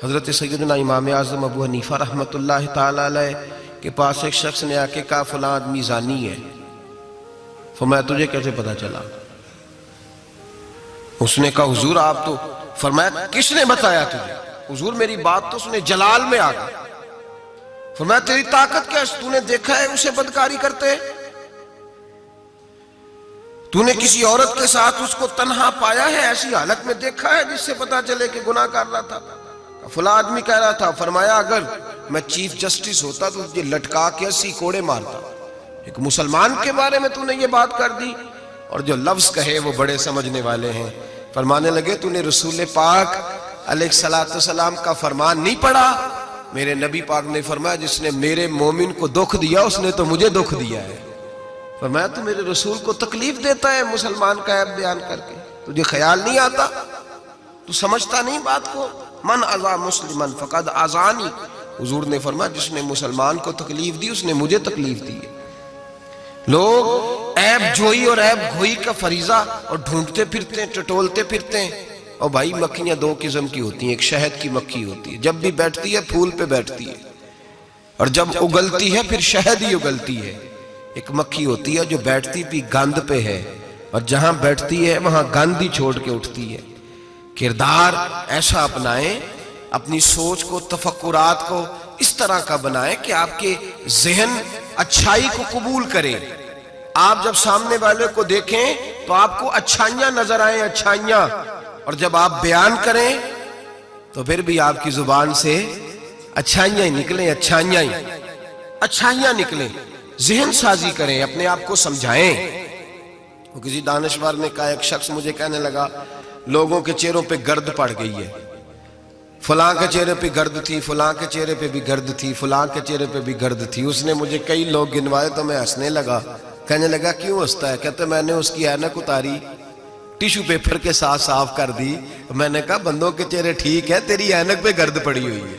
حضرت سیدنا امام اعظم ابو حنیفہ رحمۃ اللہ تعالی علیہ کے پاس ایک شخص نے آ کے کہا فلاں آدمی زانی ہے. فرمایا تجھے کیسے پتا چلا؟ اس نے کہا حضور آپ تو. فرمایا کس نے بتایا تجھے؟ حضور میری بات تو سنے جلال میں آ گئی. فرمایا تیری طاقت کیا ہے؟ تو نے دیکھا ہے اسے بدکاری کرتے؟ تو نے کسی عورت کے ساتھ اس کو تنہا پایا ہے؟ ایسی حالت میں دیکھا ہے جس سے پتا چلے کہ گناہ کر رہا تھا؟ فلاں آدمی کہہ رہا تھا. فرمایا اگر میں چیف جسٹس ہوتا تو تجھے لٹکا کے 80 کوڑے مارتا. ایک مسلمان کے بارے میں تو نے یہ بات کر دی. اور جو لفظ کہے وہ بڑے سمجھنے والے ہیں. فرمانے لگے تو نے رسول پاک علیہ السلام کا فرمان نہیں پڑھا؟ میرے نبی پاک نے فرمایا جس نے میرے مومن کو دکھ دیا اس نے تو مجھے دکھ دیا ہے. فرمایا تو میرے رسول کو تکلیف دیتا ہے مسلمان کا عیب بیان کر کے؟ تجھے خیال نہیں آتا؟ تو سمجھتا نہیں بات کو؟ من اذا مسلمن فقد اذانی. حضور نے فرمایا جس نے مسلمان کو تکلیف دی اس نے مجھے تکلیف دی ہے. لوگ عیب جوئی اور عیب گھوئی کا فریضہ اور ڈھونڈتے پھرتے ہیں، ٹٹولتے پھرتے ہیں. اور بھائی مکھیاں دو قسم کی ہوتی ہیں. ایک شہد کی مکھی ہوتی ہے، جب بھی بیٹھتی ہے پھول پہ بیٹھتی ہے، اور جب اگلتی ہے پھر شہد ہی اگلتی ہے. ایک مکھی ہوتی ہے جو بیٹھتی بھی گند پہ ہے، اور جہاں بیٹھتی ہے وہاں گند ہی چھوڑ کے اٹھتی ہے. کردار ایسا اپنائیں، اپنی سوچ کو، تفکرات کو اس طرح کا بنائیں کہ آپ کے ذہن اچھائی کو قبول کرے. آپ جب سامنے والے کو دیکھیں تو آپ کو اچھائیاں نظر آئیں، اچھائیاں. اور جب آپ بیان کریں تو پھر بھی آپ کی زبان سے اچھائیاں ہی نکلیں، اچھائیاں نکلیں. ذہن سازی کریں، اپنے آپ کو سمجھائیں. وہ کسی دانشور نے کہا، ایک شخص مجھے کہنے لگا لوگوں کے چہروں پہ گرد پڑ گئی ہے. فلاں کے چہرے پہ گرد تھی، فلاں کے چہرے پہ بھی گرد تھی، فلاں کے چہرے پہ بھی گرد تھی. اس نے مجھے کئی لوگ گنوائے تو میں ہنسنے لگا. کہنے لگا کیوں ہنستا ہے؟ کہتے میں نے اس کی اینک اتاری، ٹیشو پیپر کے ساتھ صاف کر دی. میں نے کہا بندوں کے چہرے ٹھیک ہے، تیری اینک پہ گرد پڑی ہوئی ہے.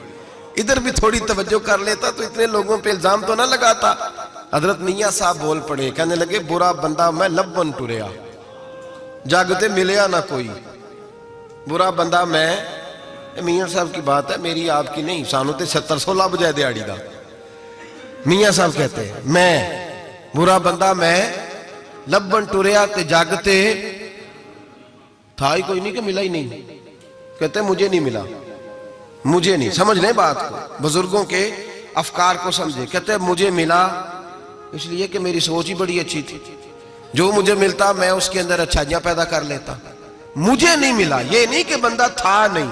ادھر بھی تھوڑی توجہ کر لیتا تو اتنے لوگوں پہ الزام تو نہ لگاتا. حضرت میاں صاحب بول پڑے، کہنے لگے برا بندہ میں لبن ٹریا، جاگتے ملیا نہ کوئی. برا بندہ میں، میاں صاحب کی بات ہے، میری آپ کی نہیں. سانو تے 70 بجائے دیاڑی دا. میاں صاحب کہتے ہیں میں برا بندہ میں لبن ٹریا تے جاگتے تھا ہی کوئی نہیں کہ ملا ہی نہیں. کہتے مجھے نہیں ملا، مجھے نہیں. سمجھ لیں بات کو، بزرگوں کے افکار کو سمجھے. کہتے مجھے ملا اس لیے کہ میری سوچ ہی بڑی اچھی تھی، جو مجھے ملتا میں اس کے اندر اچھائیاں پیدا کر لیتا. مجھے نہیں ملا، یہ نہیں کہ بندہ تھا نہیں،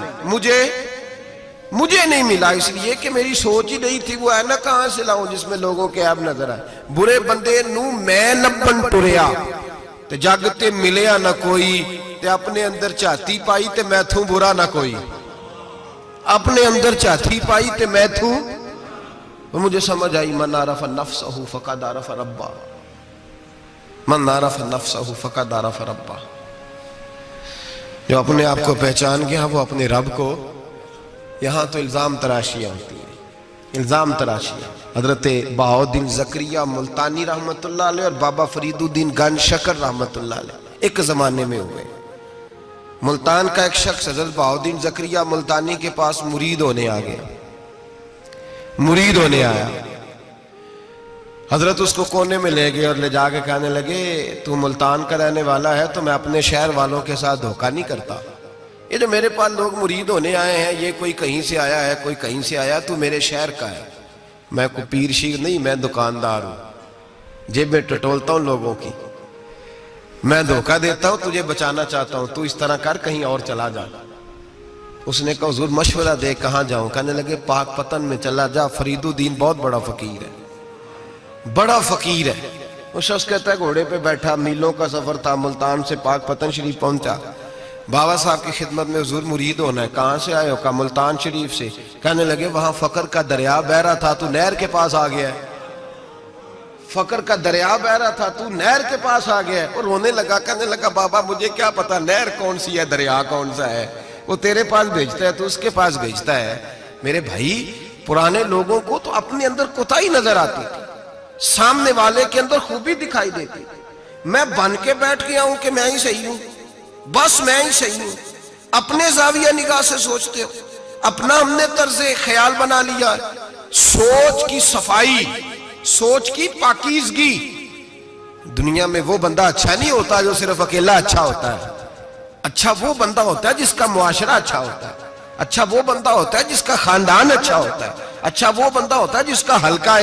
مجھے نہیں ملا اس لیے کہ میری سوچ ہی نہیں تھی. وہ ہے نا کہاں سے لاؤں جس میں لوگوں کے عیب نظر آئے. برے بندے نو میں لبن ٹریا تے جاگتے ملیا نہ کوئی، تے اپنے اندر چاہتی پائی تے میں تھوں برا نہ کوئی. اپنے اندر چاہتی پائی تے میں تھوں. مجھے سمجھ آئی من عرف نفسہ فقد عرف ربہ، من عرف نفسہ فقد عرف ربہ. جو اپنے آپ کو پہچان گیا وہ اپنے رب کو. یہاں تو الزام تراشیاں ہوتی ہیں، الزام تراشیاں. حضرت بہاؤالدین زکریا ملتانی رحمت اللہ علیہ اور بابا فرید الدین گنج شکر رحمت اللہ علیہ ایک زمانے میں ہوئے. ملتان کا ایک شخص حضرت بہاؤالدین زکریا ملتانی کے پاس مرید ہونے آ گیا، مرید ہونے آیا. حضرت اس کو کونے میں لے گئے اور لے جا کے کہنے لگے تو ملتان کا رہنے والا ہے تو میں اپنے شہر والوں کے ساتھ دھوکہ نہیں کرتا. یہ جو میرے پاس لوگ مرید ہونے آئے ہیں یہ کوئی کہیں سے آیا ہے، کوئی کہیں سے آیا، تو میرے شہر کا ہے. میں کوئی پیر شیر نہیں، میں دکاندار ہوں، جیب میں ٹٹولتا ہوں لوگوں کی. میں دھوکہ دیتا ہوں، تجھے بچانا چاہتا ہوں، تو اس طرح کر کہیں اور چلا جا. اس نے کہا حضور مشورہ دے کہاں جاؤں؟ کہنے لگے پاک پتن میں چلا جا، فرید الدین بہت بڑا فقیر ہے، بڑا فقیر ہے. وہ شخص کہتا ہے گھوڑے پہ بیٹھا، میلوں کا سفر تھا، ملتان سے پاک پتن شریف پہنچا. بابا صاحب کی خدمت میں حضور مرید ہونا ہے. کہاں سے آئے ہو؟ کہا ملتان شریف سے. کہنے لگے وہاں فقر کا دریا بہ رہا تھا، تو نہر کے پاس آ گیا ہے. فقر کا دریا بہ رہا تھا، تو نہر کے پاس آ گیا ہے. اور رونے لگا، کہنے لگا بابا مجھے کیا پتا نہر کون سی ہے، دریا کون سا ہے. وہ تیرے پاس بھیجتا ہے تو اس کے پاس بھیجتا ہے. میرے بھائی پرانے لوگوں کو تو اپنے اندر کوتاہی نظر آتی تھی، سامنے والے کے اندر خوبی دکھائی دیتی. میں بن کے بیٹھ گیا ہوں کہ میں ہی صحیح ہوں، بس میں ہی صحیح ہوں. اپنے زاویہ نگاہ سے سوچتے ہو. اپنا ہم نے طرز خیال بنا لیا، سوچ کی صفائی، سوچ کی پاکیزگی۔ دنیا میں وہ بندہ اچھا نہیں ہوتا جو صرف اکیلا اچھا ہوتا ہے، اچھا وہ بندہ ہوتا ہے جس کا معاشرہ اچھا ہوتا ہے، اچھا وہ بندہ ہوتا ہے جس کا خاندان اچھا ہوتا ہے، اچھا وہ بندہ ہوتا ہے جس کا حلقہ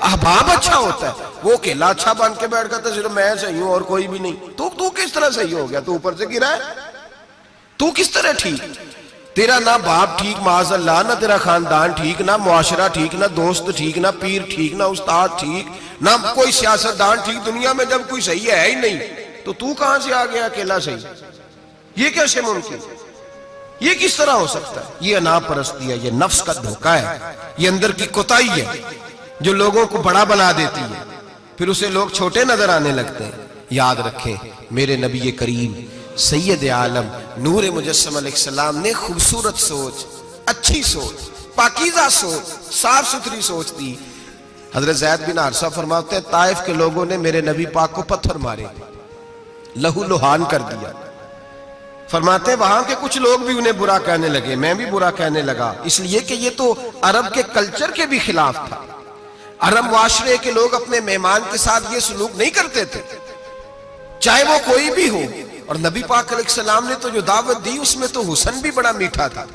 احباب اچھا ہوتا ہے۔ وہ اکیلا اچھا بن کے بیٹھ گیا صرف میں صحیح ہوں اور کوئی بھی نہیں، تو کس طرح صحیح ہو گیا؟ تو اوپر سے گرا ہے، تو کس طرح ٹھیک؟ تیرا نہ باپ ٹھیک معاذ اللہ، نہ تیرا خاندان ٹھیک، نہ معاشرہ ٹھیک، نہ دوست ٹھیک، نہ پیر ٹھیک، نہ استاد ٹھیک، نہ کوئی سیاستدان ٹھیک۔ دنیا میں جب کوئی صحیح ہے ہی نہیں تو کہاں سے آ گیا اکیلا صحیح؟ یہ کیسے ممکن؟ یہ کس طرح ہو سکتا ہے؟ یہ انا پرستی ہے، یہ نفس کا دھوکہ ہے، یہ اندر کی کوتاہی ہے جو لوگوں کو بڑا بنا دیتی ہے، پھر اسے لوگ چھوٹے نظر آنے لگتے ہیں۔ یاد رکھیں میرے نبی کریم سید عالم نور مجسم علیہ السلام نے خوبصورت سوچ، اچھی سوچ، پاکیزہ سوچ، صاف ستھری سوچ دی۔ حضرت زید بن حارثہ فرماتے ہیں طائف کے لوگوں نے میرے نبی پاک کو پتھر مارے، لہو لہان کر دیا۔ فرماتے ہیں وہاں کے کچھ لوگ بھی انہیں برا کہنے لگے، میں بھی برا کہنے لگا، اس لیے کہ یہ تو عرب کے کلچر کے بھی خلاف تھا۔ عرب معاشرے کے لوگ اپنے مہمان کے ساتھ یہ سلوک نہیں کرتے تھے، چاہے وہ کوئی بھی ہو۔ اور نبی پاک علیہ السلام نے تو جو دعوت دی اس میں تو حسن بھی بڑا میٹھا تھا،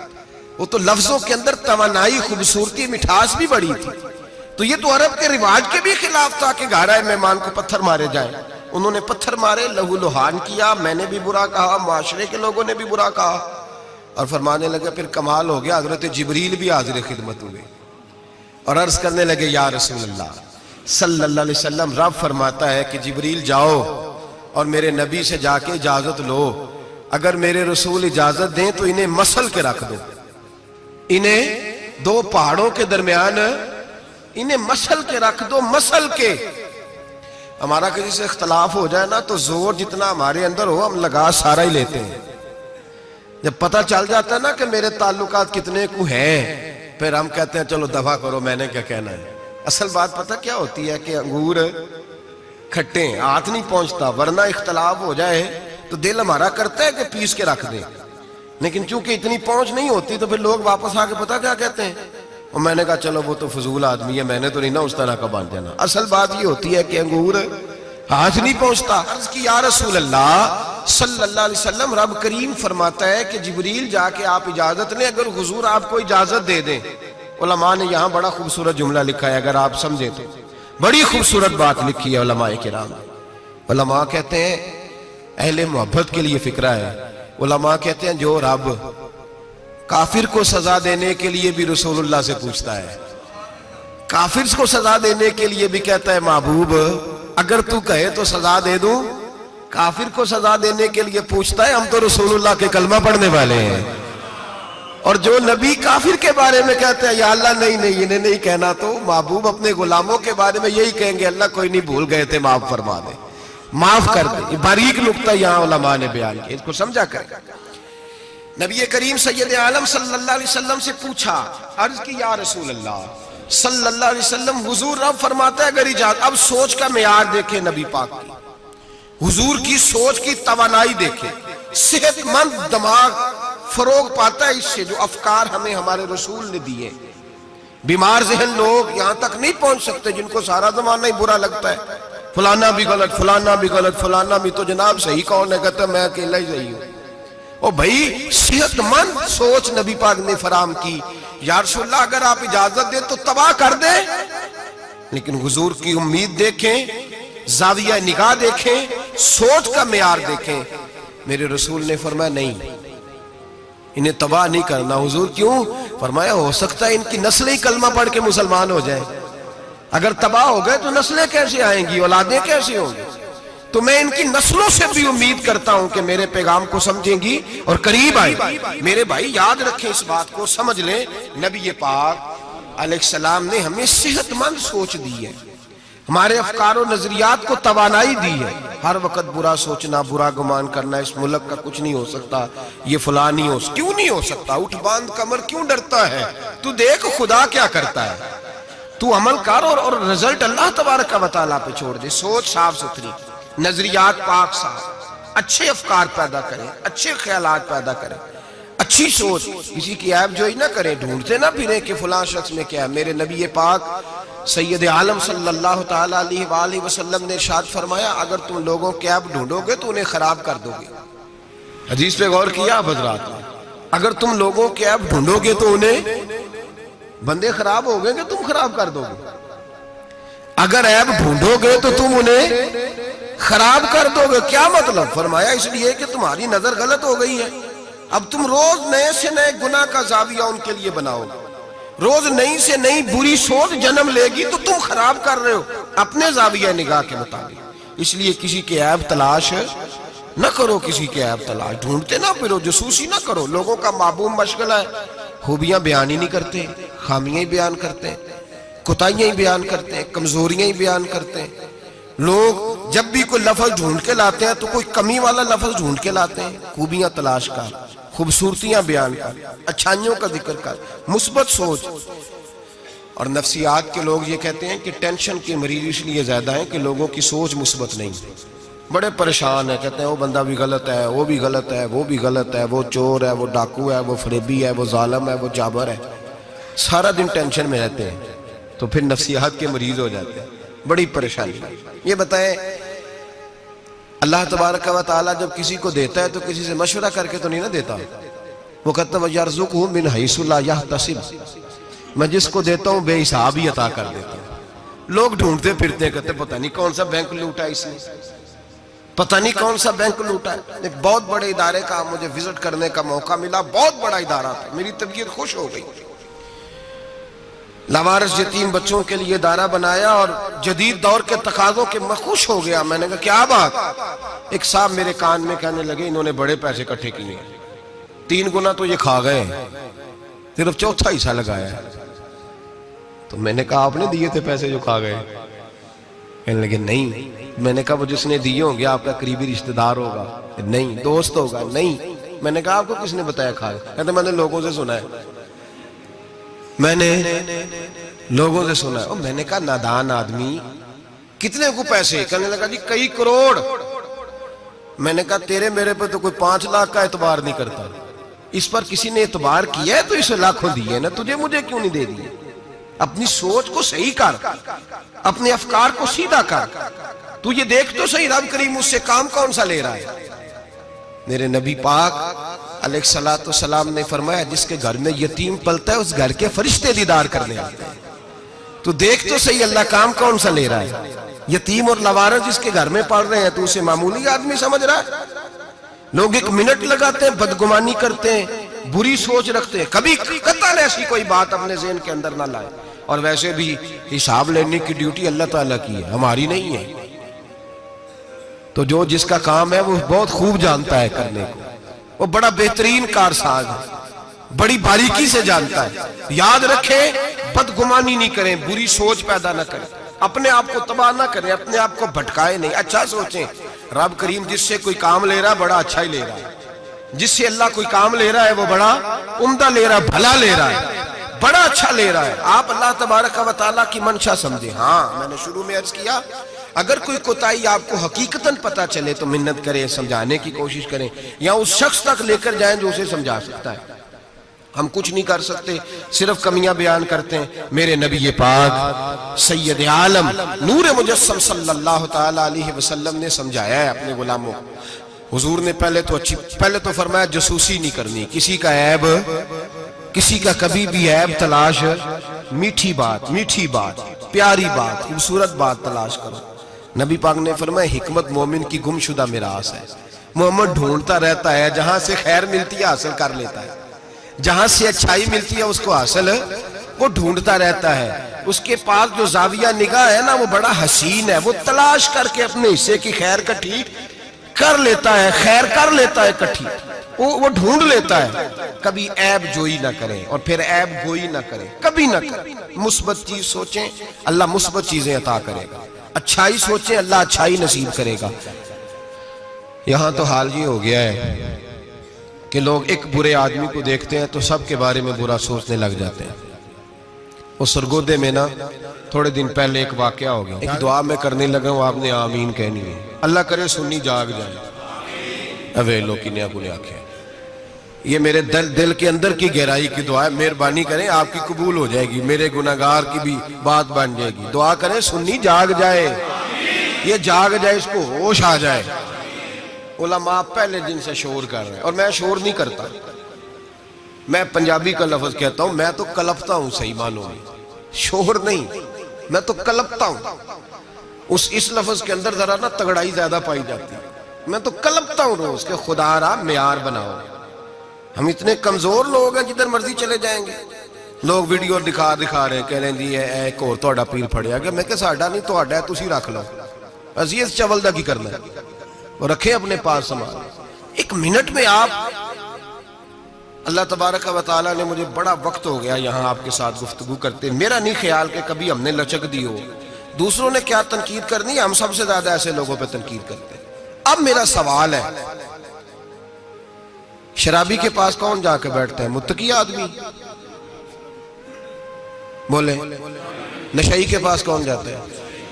وہ تو لفظوں کے اندر توانائی، خوبصورتی، مٹھاس بھی بڑی تھی۔ تو یہ تو عرب کے رواج کے بھی خلاف تھا کہ گھر آئے مہمان کو پتھر مارے جائیں۔ انہوں نے پتھر مارے، لہو لہان کیا، میں نے بھی برا کہا، معاشرے کے لوگوں نے بھی برا کہا، اور فرمانے لگے پھر کمال ہو گیا، حضرت جبریل بھی حاضر خدمت ہوئے اور عرض کرنے لگے یا رسول اللہ صلی اللہ علیہ وسلم، رب فرماتا ہے کہ جبریل جاؤ اور میرے نبی سے جا کے اجازت لو، اگر میرے رسول اجازت دیں تو انہیں مسل کے رکھ دو، انہیں دو پہاڑوں کے درمیان انہیں مسل کے رکھ دو، مسل کے۔ ہمارا کسی سے اختلاف ہو جائے نا تو زور جتنا ہمارے اندر ہو ہم لگا سارا ہی لیتے ہیں، جب پتہ چل جاتا ہے نا کہ میرے تعلقات کتنے کو ہیں پھر ہم کہتے ہیں چلو دفع کرو، میں نے کیا کہنا ہے۔ اصل بات پتہ کیا ہوتی ہے کہ انگور کھٹے ہیں، ہاتھ نہیں پہنچتا، ورنہ اختلاف ہو جائے تو دل ہمارا کرتا ہے کہ پیس کے رکھ دیں، لیکن چونکہ اتنی پہنچ نہیں ہوتی تو پھر لوگ واپس آ کے پتہ کیا کہتے ہیں، اور میں نے کہا چلو وہ تو فضول آدمی ہے، میں نے تو نہیں نا اس طرح کا باندھ جانا۔ اصل بات یہ ہوتی ہے کہ انگور ہاتھ نہیں پہنچتا۔ عرض کی یا رسول اللہ صلی اللہ علیہ وسلم، رب کریم فرماتا ہے کہ جبریل جا کے آپ اجازت لیں، اگر حضور آپ کو اجازت دے دیں۔ علماء نے یہاں بڑا خوبصورت جملہ لکھا ہے، اگر آپ سمجھیں تو بڑی خوبصورت بات لکھی ہے علماء کرام۔ علماء کہتے ہیں اہل محبت کے لیے فکرہ ہے، علماء کہتے ہیں جو رب کافر کو سزا دینے کے لیے بھی رسول اللہ سے پوچھتا ہے، کافر کو سزا دینے کے لیے بھی کہتا ہے محبوب اگر تو کہے تو سزا دے دوں، کافر کو سزا دینے کے لیے پوچھتا ہے۔ ہم تو رسول اللہ کے کلمہ پڑھنے والے ہیں، اور جو نبی کافر کے بارے میں کہتے ہیں یا اللہ نہیں انہیں نہیں کہنا، تو محبوب اپنے غلاموں کے بارے میں یہی کہیں گے اللہ کوئی نہیں، بھول گئے تھے، معاف فرما دے، معاف کر دے۔ یہ باریک نکتہ یہاں علماء نے بیان کیا، اس کو سمجھا کریں۔ نبی کریم سید عالم صلی اللہ علیہ وسلم سے پوچھا، عرض کی یا رسول اللہ صلی اللہ علیہ وسلم، حضور رب فرماتا ہے اگر اجازت۔ اب سوچ کا معیار دیکھیں نبی پاک کی، حضور کی سوچ کی توانائی دیکھیں، صحت مند دماغ فروغ پاتا ہے اس سے، جو افکار ہمیں ہمارے رسول نے دیے۔ بیمار ذہن لوگ یہاں تک نہیں پہنچ سکتے جن کو سارا زمانہ ہی برا لگتا ہے، فلانا بھی غلط، فلانا بھی غلط، فلانا بھی، تو جناب صحیح کون ہے؟ کہتا ہے میں اکیلا ہی صحیح ہوں۔ او بھائی صحت مند سوچ نبی پاک نے فراہم کی، یا رسول اللہ اگر آپ اجازت دیں تو تباہ کر دیں، لیکن حضور کی امید دیکھیں، زاویہ نگاہ دیکھیں، سوچ کا معیار دیکھیں۔ میرے رسول نے فرمایا نہیں، انہیں تباہ نہیں کرنا۔ حضور کیوں؟ فرمایا ہو سکتا ہے ان کی نسلیں ہی کلمہ پڑھ کے مسلمان ہو جائیں، اگر تباہ ہو گئے تو نسلیں کیسے آئیں گی، اولادیں کیسے ہوں گی؟ تو میں ان کی نسلوں سے بھی امید کرتا ہوں کہ میرے پیغام کو سمجھیں گی اور قریب آئیں۔ میرے بھائی یاد رکھیں اس بات کو، سمجھ لیں نبی پاک علیہ السلام نے ہمیں صحت مند سوچ دی ہے، ہمارے افکار و نظریات کو توانائی دی ہے۔ ہر وقت برا سوچنا، برا گمان کرنا، اس ملک کا کچھ نہیں ہو سکتا، یہ فلاں نہیں ہو، کیوں نہیں ہو سکتا؟ اٹھ باندھ کمر کیوں ڈرتا ہے؟ تو دیکھ خدا کیا کرتا ہے، تو عمل کر اور رزلٹ اللہ تبارک و تعالیٰ پہ چھوڑ دے۔ سوچ صاف ستھری، نظریات پاک صاف، اچھے افکار پیدا کریں، اچھے خیالات پیدا کریں۔ اچھی سوچ، کسی کی عیب جوئی نہ کریں، ڈھونڈتے نہ پھریں کہ فلاں شخص میں کیا ہے۔ میرے نبی پاک سید عالم صلی اللہ تعالیٰ علیہ وآلہ وسلم نے ارشاد فرمایا اگر تم لوگوں کے عیب ڈھونڈو گے تو انہیں خراب کر دو گے۔ حدیث پہ غور کیا آپ حضرات نے؟ اگر تم لوگوں کے عیب ڈھونڈو گے تو انہیں، بندے خراب ہو گئے کہ تم خراب کر دو گے؟ اگر عیب ڈھونڈو گے تو تم انہیں خراب کر دو گے۔ کیا مطلب؟ فرمایا اس لیے کہ تمہاری نظر غلط ہو گئی ہے، اب تم روز نئے سے نئے گناہ کا زاویہ ان کے لیے بناؤ گے، روز نئی سے نئی بری سوچ جنم لے گی تو تم خراب کر رہے ہو اپنے زاویہ نگاہ کے مطابق۔ اس لیے کسی کے عیب تلاش نہ کرو، کسی کے عیب تلاش ڈھونڈتے نہ پھرو، جاسوسی نہ کرو۔ لوگوں کا معمول مشغلہ ہے، خوبیاں بیان ہی نہیں کرتے، خامیاں ہی بیان کرتے ہیں، کوتاہیاں ہی بیان کرتے ہیں، کمزوریاں ہی بیان کرتے ہیں۔ لوگ جب بھی کوئی لفظ ڈھونڈ کے لاتے ہیں تو کوئی کمی والا لفظ ڈھونڈ کے لاتے ہیں، خوبیاں تلاش کر، خوبصورتیاں بیان کر، اچھائیوں کا ذکر کر، مثبت سوچ۔ اور نفسیات کے لوگ یہ کہتے ہیں کہ ٹینشن کے مریض اس لیے زیادہ ہیں کہ لوگوں کی سوچ مثبت نہیں، بڑے پریشان ہیں، کہتے ہیں وہ بندہ بھی غلط ہے، وہ بھی غلط ہے، وہ بھی غلط ہے، وہ چور ہے، وہ ڈاکو ہے، وہ فریبی ہے، وہ ظالم ہے، وہ جابر ہے، سارا دن ٹینشن میں رہتے ہیں، تو پھر نفسیات کے مریض ہو جاتے ہیں، بڑی پریشانی۔ یہ بتائیں اللہ تبارک و تعالیٰ جب کسی کو دیتا ہے تو کسی سے مشورہ کر کے تو نہیں نہ دیتا، وہ کہتا ہے وَيَرْزُقْهُ مِنْ حَيْثُ لَا يَحْتَسِبُ، میں جس کو دیتا ہوں بے حساب ہی عطا کر دیتا ہوں۔ لوگ ڈھونڈتے پھرتے ہیں، کہتے ہیں پتہ نہیں کون سا بینک لوٹا اس نے، پتہ نہیں کون سا بینک لوٹا ہے۔ ایک بہت بڑے ادارے کا مجھے وزٹ کرنے کا موقع ملا، بہت بڑا ادارہ تھا، میری طبیعت خوش ہو گئی۔ لاوارث یتیم بچوں کے لیے ادارہ بنایا اور جدید دور کے تقاضوں کے میں خوش ہو گیا۔ میں نے کہا کیا بات؟ ایک صاحب میرے کان میں کہنے لگے انہوں نے بڑے پیسے اکٹھے کیے، 3 گنا تو یہ کھا گئے، صرف چوتھا حصہ لگایا ہے۔ تو میں نے کہا آپ نے دیے تھے پیسے جو کھا گئے؟ کہنے لگے نہیں۔ میں نے کہا وہ جس نے دیے ہوں گے آپ کا قریبی رشتہ دار ہوگا؟ نہیں۔ دوست ہوگا؟ نہیں۔ میں نے کہا آپ کو کس نے بتایا کھا گئے؟ کہتے میں نے لوگوں سے سنا ہے، میں نے لوگوں سے سنا ہے۔ میں نے کہا نادان آدمی، کتنے کو پیسے؟ کہنے لگا جی کئی کروڑ۔ میں نے کہا تیرے میرے پہ تو کوئی 5 لاکھ کا اعتبار نہیں کرتا، اس پر کسی نے اعتبار کیا ہے تو اسے لاکھوں دیے نا، تجھے مجھے کیوں نہیں دے دیے؟ اپنی سوچ کو صحیح کر، اپنے افکار کو سیدھا کر، تو یہ دیکھ تو صحیح رب کریم اس سے کام کون سا لے رہا ہے۔ میرے نبی پاک علیہ السلام نے فرمایا جس کے گھر میں یتیم پلتا ہے اس گھر کے فرشتے دیدار کرنے آتے ہیں، تو دیکھ تو صحیح اللہ کام کون سا لے رہا ہے۔ یتیم اور لاوارث جس کے گھر میں پڑھ رہے ہیں تو اسے معمولی آدمی سمجھ رہا ہے۔ لوگ 1 منٹ لگاتے ہیں، بدگمانی کرتے ہیں، بری سوچ رکھتے ہیں، کبھی قطعاً ایسی کوئی بات اپنے ذہن کے اندر نہ لائے۔ اور ویسے بھی حساب لینے کی ڈیوٹی اللہ تعالیٰ کی ہے، ہماری نہیں ہے۔ تو جو جس کا کام ہے وہ بہت خوب جانتا ہے کرنے کو، وہ بڑا بہترین کارساز ہے، بڑی باریکی سے جانتا ہے۔ یاد رکھیں بدگمانی نہیں کریں، بری سوچ پیدا نہ کریں، اپنے آپ کو تباہ نہ کریں، اپنے آپ کو بھٹکائے نہیں، اچھا سوچیں۔ رب کریم جس سے کوئی کام لے رہا ہے بڑا اچھا ہی لے رہا ہے، جس سے اللہ کوئی کام لے رہا ہے وہ بڑا عمدہ لے رہا ہے، بھلا لے رہا ہے، بڑا اچھا لے رہا ہے۔ آپ اللہ تبارک و تعالیٰ کی منشا سمجھیں۔ ہاں میں نے شروع میں عرض کیا اگر کوئی کوتاہی آپ کو حقیقتاً پتہ چلے تو منت کریں، سمجھانے کی کوشش کریں، یا اس شخص تک لے کر جائیں جو اسے سمجھا سکتا ہے۔ ہم کچھ نہیں کر سکتے، صرف کمیاں بیان کرتے ہیں۔ میرے نبی پاک سید عالم نور مجسم صلی اللہ تعالیٰ علیہ وسلم نے سمجھایا ہے اپنے غلاموں کو۔ حضور نے پہلے تو فرمایا جاسوسی نہیں کرنی، کسی کا عیب، کسی کا کبھی بھی عیب تلاش، میٹھی بات، پیاری بات، خوبصورت بات تلاش کرو۔ نبی پاک نے فرمایا حکمت مومن کی گم شدہ میراث ہے۔ محمد ڈھونڈتا رہتا ہے، جہاں سے خیر ملتی ہے حاصل کر لیتا ہے، جہاں سے اچھائی ملتی ہے اس کو حاصل وہ ڈھونڈتا رہتا ہے۔ اس کے پاس جو زاویہ نگاہ ہے نا وہ بڑا حسین ہے، وہ تلاش کر کے اپنے حصے کی خیر کٹھی کر لیتا ہے، خیر کر لیتا ہے کٹھی، وہ ڈھونڈ لیتا ہے۔ کبھی عیب جوئی نہ کریں اور پھر عیب گوئی نہ کریں، کبھی نہ کریں۔ مثبت چیز سوچیں، اللہ مثبت چیزیں عطا کرے گا۔ اچھائی سوچیں، اللہ اچھائی نصیب کرے گا۔ یہاں تو حال یہ ہو گیا ہے کہ لوگ ایک برے آدمی کو دیکھتے ہیں تو سب کے بارے میں برا سوچنے لگ جاتے ہیں۔ وہ سرگودے میں نا تھوڑے دن پہلے ایک واقعہ ہو گیا، ایک دعا میں کرنے لگا ہوں، آپ نے آمین کہنی ہے، اللہ کرے سنی جاگ جائے اویلو کی نیا گنے آکھیں۔ یہ میرے دل کے اندر کی گہرائی کی دعا ہے، مہربانی کریں آپ کی قبول ہو جائے گی، میرے گناہگار کی بھی بات بن جائے گی۔ دعا کریں سنی جاگ جائے، یہ جاگ جائے، اس کو ہوش آ جائے۔ علماء پہلے دن سے شور کر رہے ہیں، اور میں شور نہیں کرتا، میں پنجابی کا لفظ کہتا ہوں، میں تو کلپتا ہوں، صحیح معنوں میں شور نہیں، میں تو کلپتا ہوں۔ اس لفظ کے اندر ذرا نا تگڑائی زیادہ پائی جاتی ہے، میں تو کلپتا ہوں روز کہ خدا را معیار بناؤ۔ ہم اتنے کمزور لوگ ہیں، جدھر مرضی چلے جائیں گے، لوگ ویڈیو دکھا رہے ہیں، کہہ رہے ہیں جی ایک اور توڑا پیر پھڑیا گیا، میں کہ ساڑھا نہیں توڑا ہے، تسی رکھ لو، عزیز چول دا کی کرنا ہے، اور رکھیں اپنے پاس سامان۔ ایک منٹ میں آپ، اللہ تبارک و تعالیٰ نے مجھے بڑا وقت ہو گیا یہاں آپ کے ساتھ گفتگو کرتے، میرا نہیں خیال کہ کبھی ہم نے لچک دی ہو، دوسروں نے کیا تنقید کرنی ہے، ہم سب سے زیادہ ایسے لوگوں پہ تنقید کرتے ہیں۔ اب میرا سوال ہے، شرابی کے پاس کون جا کے بیٹھتا ہے؟ متقی آدمی؟ بولے۔ نشئی کے پاس کون جاتا ہے؟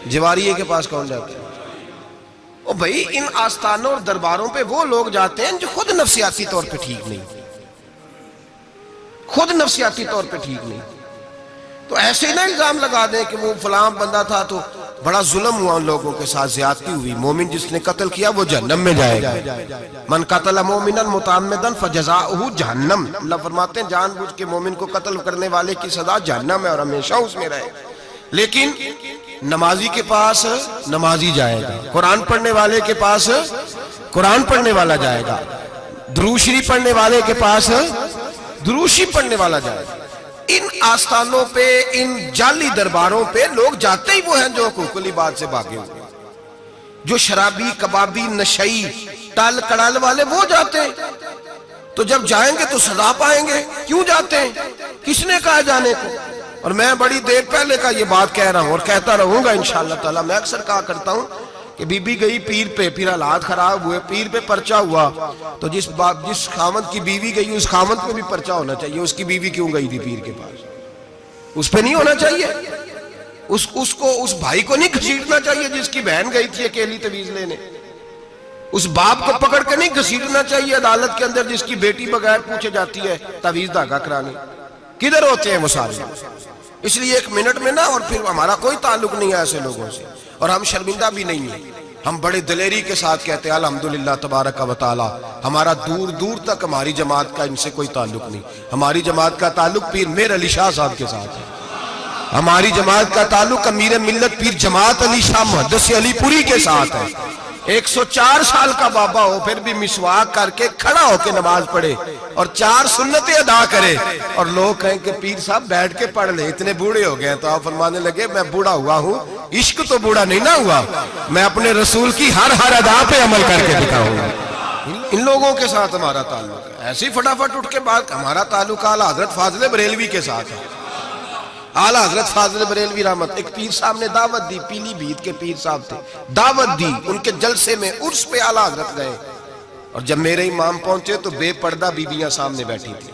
جواریے کے پاس کون جاتا ہے؟ او بھائی، ان آستانوں اور درباروں پہ وہ لوگ جاتے ہیں جو خود نفسیاتی طور پہ ٹھیک نہیں، خود نفسیاتی طور پہ ٹھیک نہیں، تو ایسے نہ الزام لگا دیں کہ وہ فلاں بندہ تھا تو بڑا ظلم ہوا، ان لوگوں کے ساتھ زیادتی ہوئی، مومن جس نے قتل کیا وہ جہنم میں جائے گا۔ من قتل مومنا متعمدا فجزاؤہ جہنم، اللہ فرماتے ہیں جان بوجھ کے مومن کو قتل کرنے والے کی سزا جہنم ہے اور ہمیشہ اس میں رہے۔ لیکن نمازی کے پاس نمازی جائے گا، قرآن پڑھنے والے کے پاس قرآن پڑھنے والا جائے گا، درود شریف پڑھنے والے کے پاس درود شریف پڑھنے والا جائے گا۔ ان آستانوں پہ، ان جعلی درباروں پہ لوگ جاتے ہی وہ ہیں جو حقوق العباد سے بھاگے ہوئے، جو شرابی، کبابی، نشئی، ٹال کڑال والے وہ جاتے ہیں، تو جب جائیں گے تو سزا پائیں گے۔ کیوں جاتے ہیں؟ کس نے کہا جانے کو؟ اور میں بڑی دیر پہلے کا یہ بات کہہ رہا ہوں اور کہتا رہوں گا انشاءاللہ تعالی۔ میں اکثر کہا کرتا ہوں کہ بی بی گئی پیر پہ، پھر حالات خراب ہوئے، پیر پہ پرچہ ہوا، تو جس خامد کی بیوی گئی اس خامد پہ بھی پرچہ ہونا چاہیے۔ اس کی بیوی کیوں گئی تھی پیر کے پاس؟ اس پہ نہیں ہونا چاہیے؟ اس بھائی کو نہیں گھسیٹنا چاہیے جس کی بہن گئی تھی اکیلی تویز لینے؟ اس باپ کو پکڑ کے نہیں گھسیٹنا چاہیے عدالت کے اندر جس کی بیٹی بغیر پوچھے جاتی ہے تویز دھاگا کرانے؟ کدھر ہوتے ہیں وہ سارے؟ اس لیے ایک منٹ میں نا، اور پھر ہمارا کوئی تعلق نہیں ہے ایسے لوگوں سے، اور ہم شرمندہ بھی نہیں ہیں، ہم بڑے دلیری کے ساتھ کہتے ہیں الحمدللہ تبارک و تعالی، ہمارا دور دور تک ہماری جماعت کا ان سے کوئی تعلق نہیں۔ ہماری جماعت کا تعلق پیر میر علی شاہ صاحب کے ساتھ ہے، ہماری جماعت کا تعلق امیر ملت پیر جماعت علی شاہ محدث علی پوری کے ساتھ ہے۔ 104 سال کا بابا ہو پھر بھی مسواک کر کے کھڑا ہو کے نماز پڑھے اور 4 سنتیں ادا کرے، اور لوگ کہیں کہ پیر صاحب بیٹھ کے پڑھ لے، اتنے بوڑھے ہو گئے۔ تو آپ فرمانے لگے میں بوڑھا ہوا ہوں، عشق تو بوڑھا نہیں نہ ہوا، میں اپنے رسول کی ہر ادا پہ عمل کر کے دکھاؤں گا۔ ان لوگوں کے ساتھ ہمارا تعلق ہے، ایسی فٹافٹ اٹھ کے بات، ہمارا تعلق اعلیٰ حضرت فاضل بریلوی کے ساتھ ہے۔ اعلیٰ حضرت فاضل بریلوی رحمت، ایک پیر صاحب نے دعوت دی، پیلی بھیت کے پیر صاحب تھے، دعوت دی، ان کے جلسے میں عرس پہ اعلیٰ حضرت گئے، اور جب میرے امام پہنچے تو بے پردہ بیویاں سامنے بیٹھی تھی۔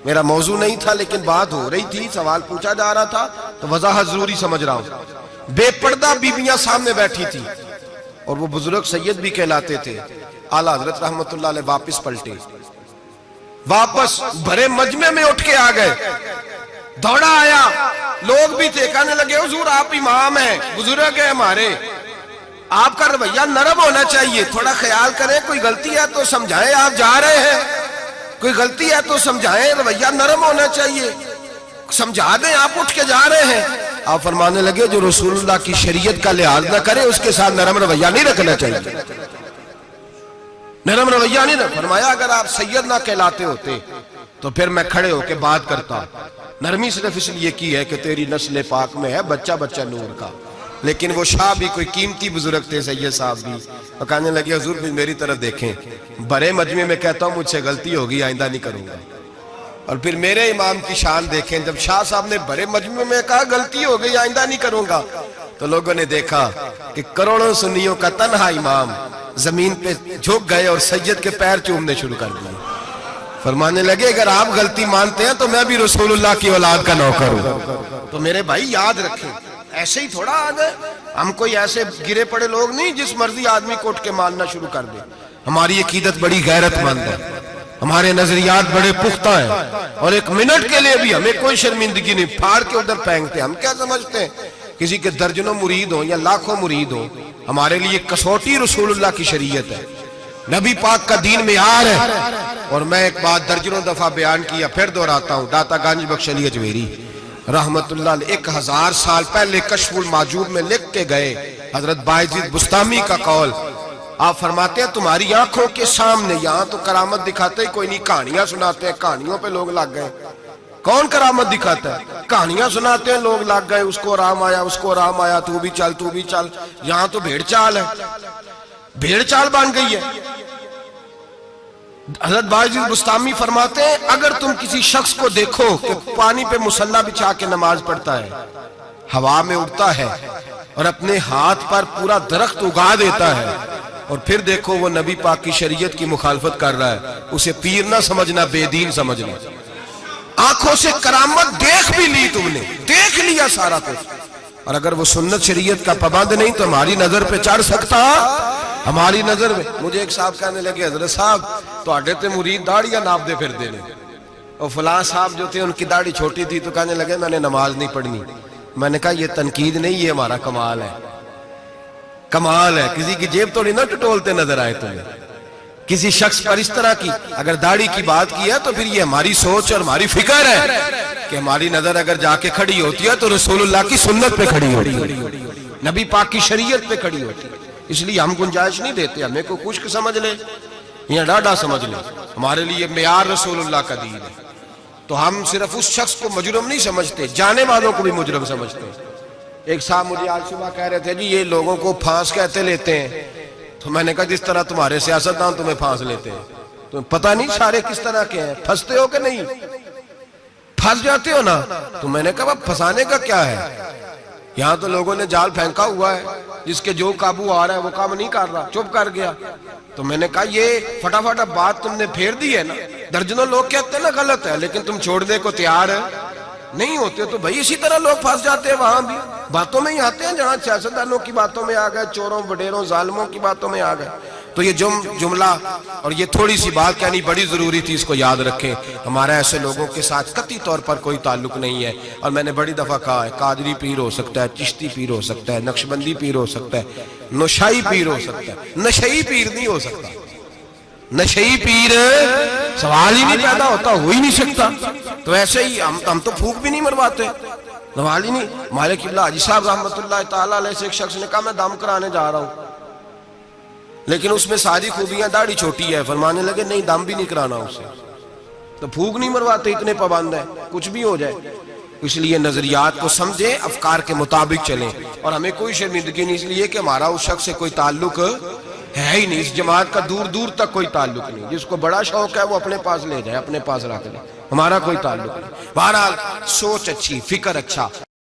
میرا موضوع نہیں تھا لیکن بات ہو رہی تھی، سوال پوچھا جا رہا تھا تو وضاحت ضروری سمجھ رہا ہوں۔ بے پردہ بیویاں سامنے بیٹھی تھی، اور وہ بزرگ سید بھی کہلاتے تھے۔ اعلیٰ حضرت رحمت اللہ علیہ واپس پلٹے، واپس بھرے مجمع میں اٹھ کے آ گئے، دوڑا آیا، لوگ بھی تھے، کہنے لگے حضور آپ امام ہیں، بزرگ ہیں ہمارے، آپ کا رویہ نرم ہونا چاہیے، تھوڑا خیال کریں، کوئی غلطی ہے تو سمجھائیں، آپ جا رہے ہیں، کوئی غلطی ہے تو سمجھائیں، رویہ نرم ہونا چاہیے، سمجھا دیں، آپ اٹھ کے جا رہے ہیں۔ آپ فرمانے لگے جو رسول اللہ کی شریعت کا لحاظ نہ کرے اس کے ساتھ نرم رویہ نہیں رکھنا چاہیے، نرم رویہ نہیں رکھنا۔ فرمایا اگر آپ سید نہ کہلاتے ہوتے تو پھر میں کھڑے ہو کے بات کرتا، نرمی صرف اس لیے کی ہے کہ تیری نسل پاک میں ہے بچہ بچہ نور کا۔ لیکن وہ شاہ بھی کوئی قیمتی بزرگ تھے، سید صاحب بھی، اور کہنے لگے حضور بھی میری طرف دیکھیں، بڑے مجمع میں کہتا ہوں مجھ سے غلطی ہوگی، آئندہ نہیں کروں گا۔ اور پھر میرے امام کی شان دیکھیں، جب شاہ صاحب نے بڑے مجمع میں کہا غلطی ہو گئی آئندہ نہیں کروں گا، تو لوگوں نے دیکھا کہ کروڑوں سنیوں کا تنہا امام زمین پہ جھک گئے اور سید کے پیر چومنے شروع کر دیے۔ فرمانے لگے اگر آپ غلطی مانتے ہیں تو میں بھی رسول اللہ کی اولاد کا نوکر ہوں۔ تو میرے بھائی یاد رکھیں، ایسے ہی تھوڑا آ گئے ہم، کوئی ایسے گرے پڑے لوگ نہیں جس مرضی آدمی کو اٹھ کے ماننا شروع کر دے۔ ہماری عقیدت بڑی غیرت مند ہے، ہمارے نظریات بڑے پختہ ہیں، اور ایک منٹ کے لیے بھی ہمیں کوئی شرمندگی نہیں، پھاڑ کے ادھر پھینکتے. ہم کیا سمجھتے ہیں کسی کے درجنوں مرید ہوں یا لاکھوں مرید ہوں، ہمارے لیے کسوٹی رسول اللہ کی شریعت ہے، نبی پاک کا دین معیار ہے. اور میں ایک بات درجنوں دفعہ بیان کیا، پھر دہراتا ہوں. داتا گنج بخش علی اجمیری رحمت اللہ علیہ 1000 سال پہلے کشف المحجوب میں لکھ کے گئے حضرت باعزید بستامی کا قول. آپ فرماتے ہیں تمہاری آنکھوں کے سامنے، یہاں تو کرامت دکھاتے ہی کوئی نہیں، کہانیاں سناتے ہیں، کہانیوں پہ لوگ لگ گئے. کون کرامت دکھاتا ہے؟ کہانیاں سناتے ہیں لوگ لگ گئے، اس کو آرام آیا، اس کو آرام آیا، تو بھی چل تو بھی چل. یہاں تو بھیڑ چال ہے، بھیڑ چال بن گئی ہے. حضرت باعزید بستامی فرماتے ہیں اگر تم کسی شخص کو دیکھو کہ پانی پہ مصلی بچھا کے نماز پڑھتا ہے، ہوا میں اڑتا ہے اور اپنے ہاتھ پر پورا درخت اگا دیتا ہے، اور پھر دیکھو وہ نبی پاک کی شریعت کی مخالفت کر رہا ہے، اسے پیر نہ سمجھنا، بے دین سمجھنا. آنکھوں سے کرامت دیکھ بھی لی، تم نے دیکھ لیا سارا کچھ، اور اگر وہ سنت شریعت کا پابند نہیں تو ہماری نظر پہ چڑھ سکتا؟ ہماری نظر میں. مجھے ایک صاحب کہنے لگے حضرت صاحب تو آڈے تے مرید داڑیاں ناپ دے پھر دینے، اور فلاں صاحب جو تھے ان کی داڑھی چھوٹی تھی تو کہنے لگے میں نے نماز نہیں پڑھنی. میں نے کہا یہ تنقید نہیں، یہ ہمارا کمال ہے. کمال ہے، کسی کی جیب توڑی نہ ٹٹولتے نظر آئے تمہیں. کسی شخص پر اس طرح کی اگر داڑھی کی بات کی ہے تو پھر یہ ہماری سوچ اور ہماری فکر ہے کہ ہماری نظر اگر جا کے کھڑی ہوتی ہے تو رسول اللہ کی سنت پہ کھڑی ہوتی ہے، نبی پاک کی شریعت پہ کھڑی ہوتی ہے. اس لیے ہم گنجائش نہیں دیتے، ہمیں کو خشک سمجھ لے یا ڈاڈا سمجھ لے، ہمارے لیے معیار رسول اللہ کا دین ہے. تو ہم صرف اس شخص کو مجرم نہیں سمجھتے، جانے والوں کو بھی مجرم سمجھتے ہیں. ایک صاحب مجھے آج صبح کہہ رہے تھے جی یہ لوگوں کو پھانس کہتے لیتے ہیں، تو میں نے کہا جس طرح تمہارے سیاستدان تمہیں پھانس لیتے ہیں، تمہیں پتہ نہیں سارے کس طرح کے ہیں، پھنستے ہو کہ نہیں؟ پھنس جاتے ہو نا. تو میں نے کہا پھنسانے کا کیا ہے؟ یہاں تو لوگوں نے جال پھینکا ہوا ہے، جس کے جو قابو آ رہا ہے وہ کام نہیں کر رہا، چپ کر گیا. تو میں نے کہا یہ فٹافٹ بات تم نے پھیر دی ہے نا. درجنوں لوگ کہتے ہیں نا غلط ہے، لیکن تم چھوڑنے کو تیار نہیں ہوتے. تو بھائی اسی طرح لوگ پھنس جاتے ہیں، وہاں بھی باتوں میں ہی آتے ہیں، جہاں سیاستدانوں کی باتوں میں آ گئے، چوروں وڈیروں ظالموں کی باتوں میں آ گئے. تو یہ جملہ اور یہ تھوڑی سی بات کہنی بڑی ضروری تھی، اس کو یاد رکھیں. ہمارا ایسے لوگوں کے ساتھ قطعی طور پر کوئی تعلق نہیں ہے. اور میں نے بڑی دفعہ کہا ہے قادری پیر ہو سکتا ہے، چشتی پیر ہو سکتا ہے، نقشبندی پیر ہو سکتا ہے، نشائی پیر ہو سکتا ہے، نشئی پیر نہیں ہو سکتا. نشئی پیر سوال ہی نہیں پیدا ہوتا، ہو ہی نہیں سکتا. تو ایسے ہی ہم تو پھونک بھی نہیں مرواتے، سوال ہی نہیں. مالک قبلہ حاجی صاحب رحمت اللہ تعالیٰ علیہ سے ایک شخص نے کہا میں دم کرانے جا رہا ہوں، لیکن اس میں ساری خوبیاں، داڑھی چھوٹی ہے. فرمانے لگے نہیں دم بھی نہیں کرانا اسے. تو پھونک نہیں مرواتے، اتنے پابند ہیں، کچھ بھی ہو جائے. اس لیے نظریات کو سمجھیں، افکار کے مطابق چلیں، اور ہمیں کوئی شرمندگی نہیں، اس لیے کہ ہمارا اس شخص سے کوئی تعلق ہے ہی نہیں. اس جماعت کا دور دور تک کوئی تعلق نہیں. جس کو بڑا شوق ہے وہ اپنے پاس لے جائے، اپنے پاس رکھ لے، ہمارا کوئی تعلق نہیں. بہرحال سوچ اچھی، فکر اچھا.